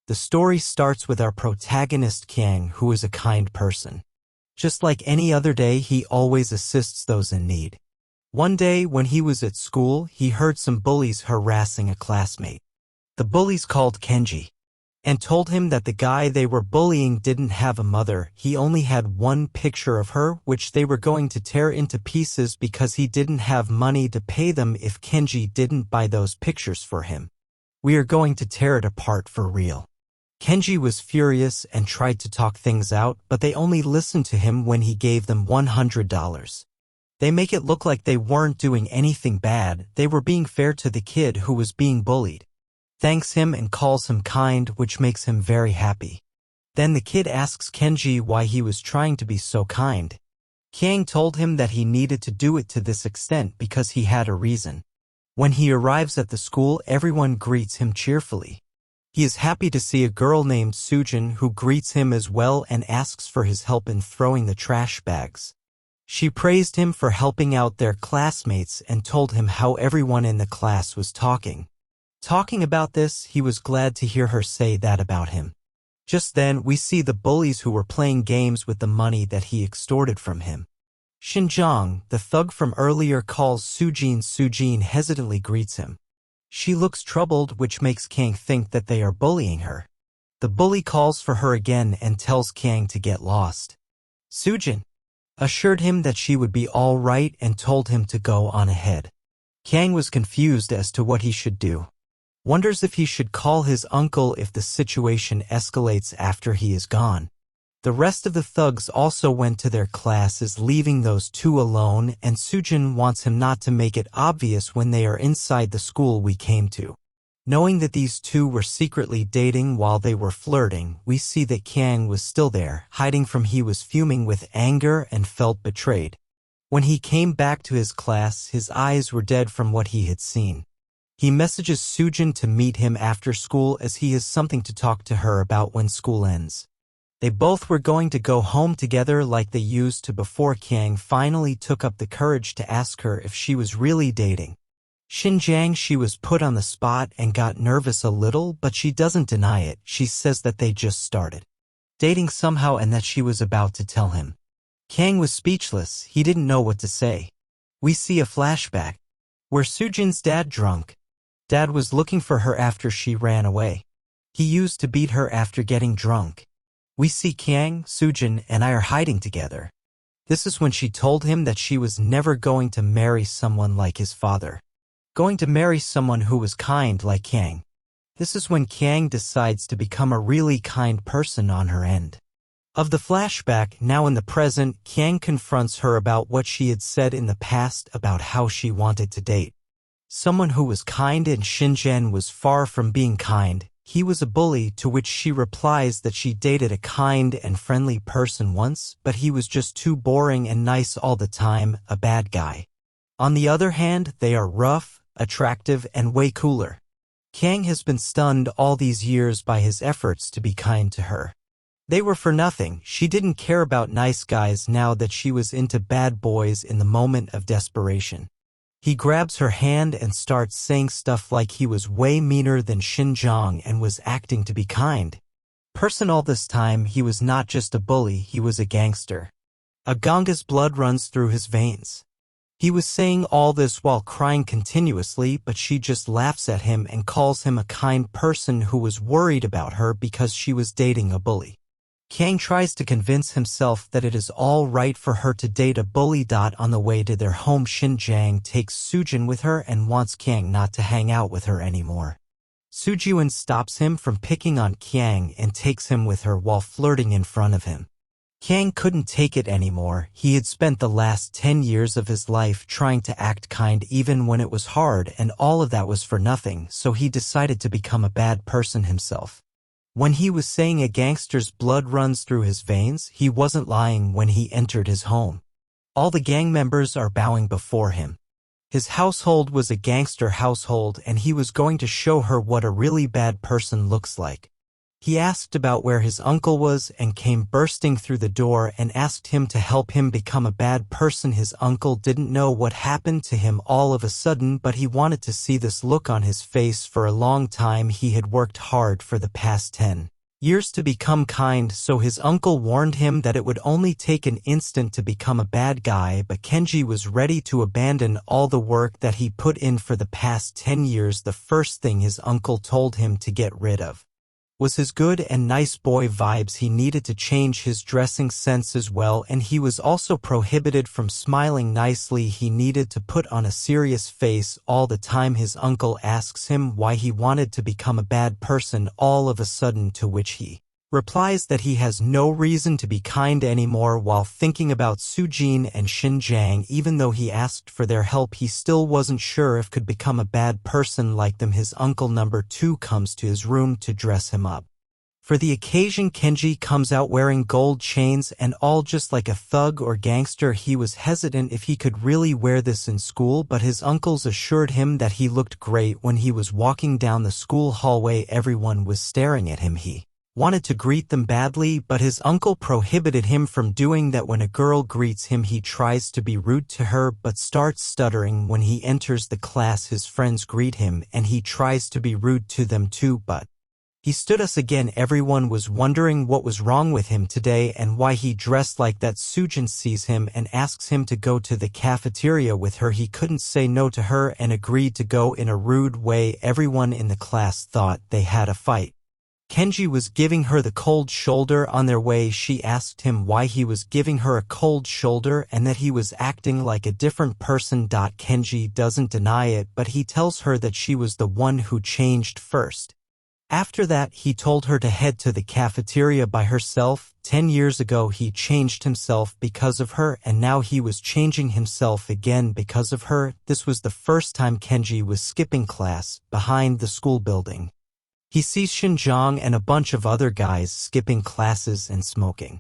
The story starts with our protagonist Kang, who is a kind person. Just like any other day, he always assists those in need. One day, when he was at school, he heard some bullies harassing a classmate. The bullies called Kenji and told him that the guy they were bullying didn't have a mother. He only had one picture of her, which they were going to tear into pieces because he didn't have money to pay them if Kenji didn't buy those pictures for him. We are going to tear it apart for real. Kenji was furious and tried to talk things out, but they only listened to him when he gave them $100. They make it look like they weren't doing anything bad. They were being fair to the kid who was being bullied. Thanks him and calls him kind, which makes him very happy. Then the kid asks Kenji why he was trying to be so kind. Kang told him that he needed to do it to this extent because he had a reason. When he arrives at the school, everyone greets him cheerfully. He is happy to see a girl named Sujin who greets him as well and asks for his help in throwing the trash bags. She praised him for helping out their classmates and told him how everyone in the class was talking about this. He was glad to hear her say that about him. Just then, we see the bullies who were playing games with the money that he extorted from him. Shinjang, the thug from earlier, calls Sujin. Sujin hesitantly greets him. She looks troubled, which makes Kang think that they are bullying her. The bully calls for her again and tells Kang to get lost. Sujin assured him that she would be all right and told him to go on ahead. Kang was confused as to what he should do. Wonders if he should call his uncle if the situation escalates after he is gone. The rest of the thugs also went to their classes, leaving those two alone, and Sujin wants him not to make it obvious when they are inside the school we came to. Knowing that these two were secretly dating while they were flirting, we see that Kang was still there, hiding from he was fuming with anger and felt betrayed. When he came back to his class, his eyes were dead from what he had seen. He messages Sujin to meet him after school as he has something to talk to her about when school ends. They both were going to go home together like they used to before. Kang finally took up the courage to ask her if she was really dating. Shinjang, she was put on the spot and got nervous a little, but she doesn't deny it. She says that they just started dating somehow and that she was about to tell him. Kang was speechless. He didn't know what to say. We see a flashback where Sujin's dad was looking for her after she ran away. He used to beat her after getting drunk. We see Kang, Sujin, and I are hiding together. This is when she told him that she was never going to marry someone like his father. Going to marry someone who was kind like Kang. This is when Kang decides to become a really kind person on her end. Of the flashback, now in the present, Kang confronts her about what she had said in the past about how she wanted to date someone who was kind, and Shinjan was far from being kind. He was a bully, to which she replies that she dated a kind and friendly person once, but he was just too boring and nice all the time, a bad guy. On the other hand, they are rough, attractive, and way cooler. Kang has been stunned all these years by his efforts to be kind to her. They were for nothing. She didn't care about nice guys now that she was into bad boys in the moment of desperation. He grabs her hand and starts saying stuff like he was way meaner than Shinjang and was acting to be kind. All this time, he was not just a bully, he was a gangster. A Ganga's blood runs through his veins. He was saying all this while crying continuously, but she just laughs at him and calls him a kind person who was worried about her because she was dating a bully. Kang tries to convince himself that it is all right for her to date a bully. On the way to their home, Shinjang takes Sujin with her and wants Kang not to hang out with her anymore. Sujin stops him from picking on Kang and takes him with her while flirting in front of him. Kang couldn't take it anymore. He had spent the last 10 years of his life trying to act kind even when it was hard, and all of that was for nothing, so he decided to become a bad person himself. When he was saying a gangster's blood runs through his veins, he wasn't lying. When he entered his home, all the gang members are bowing before him. His household was a gangster household, and he was going to show her what a really bad person looks like. He asked about where his uncle was and came bursting through the door and asked him to help him become a bad person. His uncle didn't know what happened to him all of a sudden, but he wanted to see this look on his face for a long time. He had worked hard for the past 10 years to become kind, so his uncle warned him that it would only take an instant to become a bad guy, but Kenji was ready to abandon all the work that he put in for the past 10 years. The first thing his uncle told him to get rid of was his good and nice boy vibes. He needed to change his dressing sense as well, and he was also prohibited from smiling nicely. He needed to put on a serious face all the time. His uncle asks him why he wanted to become a bad person all of a sudden, to which he replies that he has no reason to be kind anymore. While thinking about Sujin and Xinjiang, even though he asked for their help, he still wasn't sure if could become a bad person like them. His uncle number 2 comes to his room to dress him up for the occasion. Kenji comes out wearing gold chains and all, just like a thug or gangster. He was hesitant if he could really wear this in school, but his uncles assured him that he looked great when he was walking down the school hallway. Everyone was staring at him. He wanted to greet them badly, but his uncle prohibited him from doing that. When a girl greets him, he tries to be rude to her, but starts stuttering. When he enters the class, his friends greet him, and he tries to be rude to them too, but he stood us again. Everyone was wondering what was wrong with him today and why he dressed like that. Sujin sees him and asks him to go to the cafeteria with her. He couldn't say no to her and agreed to go in a rude way. Everyone in the class thought they had a fight. Kenji was giving her the cold shoulder. On their way, she asked him why he was giving her a cold shoulder and that he was acting like a different person. Kenji doesn't deny it, but he tells her that she was the one who changed first. After that, he told her to head to the cafeteria by herself. 10 years ago, he changed himself because of her, and now he was changing himself again because of her. This was the first time Kenji was skipping class behind the school building. He sees Xinjiang and a bunch of other guys skipping classes and smoking.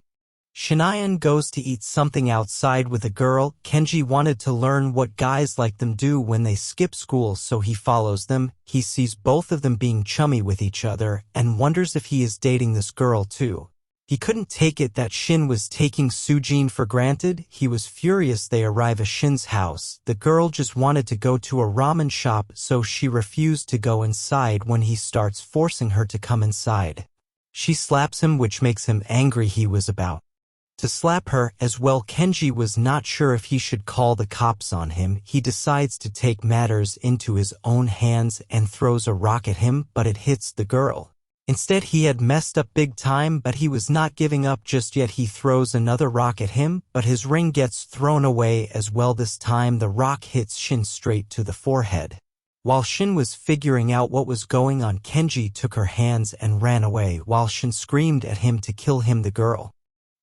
Shinayan goes to eat something outside with a girl. Kenji wanted to learn what guys like them do when they skip school, so he follows them. He sees both of them being chummy with each other and wonders if he is dating this girl too. He couldn't take it that Shin was taking Sujin for granted. He was furious. They arrive at Shin's house. The girl just wanted to go to a ramen shop, so she refused to go inside. When he starts forcing her to come inside, she slaps him, which makes him angry. He was about to slap her as well. Kenji was not sure if he should call the cops on him. He decides to take matters into his own hands and throws a rock at him, but it hits the girl. Instead, he had messed up big time, but he was not giving up just yet. He throws another rock at him, but his ring gets thrown away as well. This time, the rock hits Shin straight to the forehead. While Shin was figuring out what was going on, Kenji took her hands and ran away, while Shin screamed at him to kill him. The girl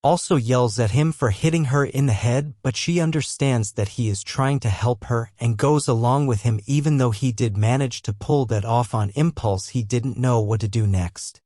also yells at him for hitting her in the head, but she understands that he is trying to help her and goes along with him. Even though he did manage to pull that off on impulse, he didn't know what to do next.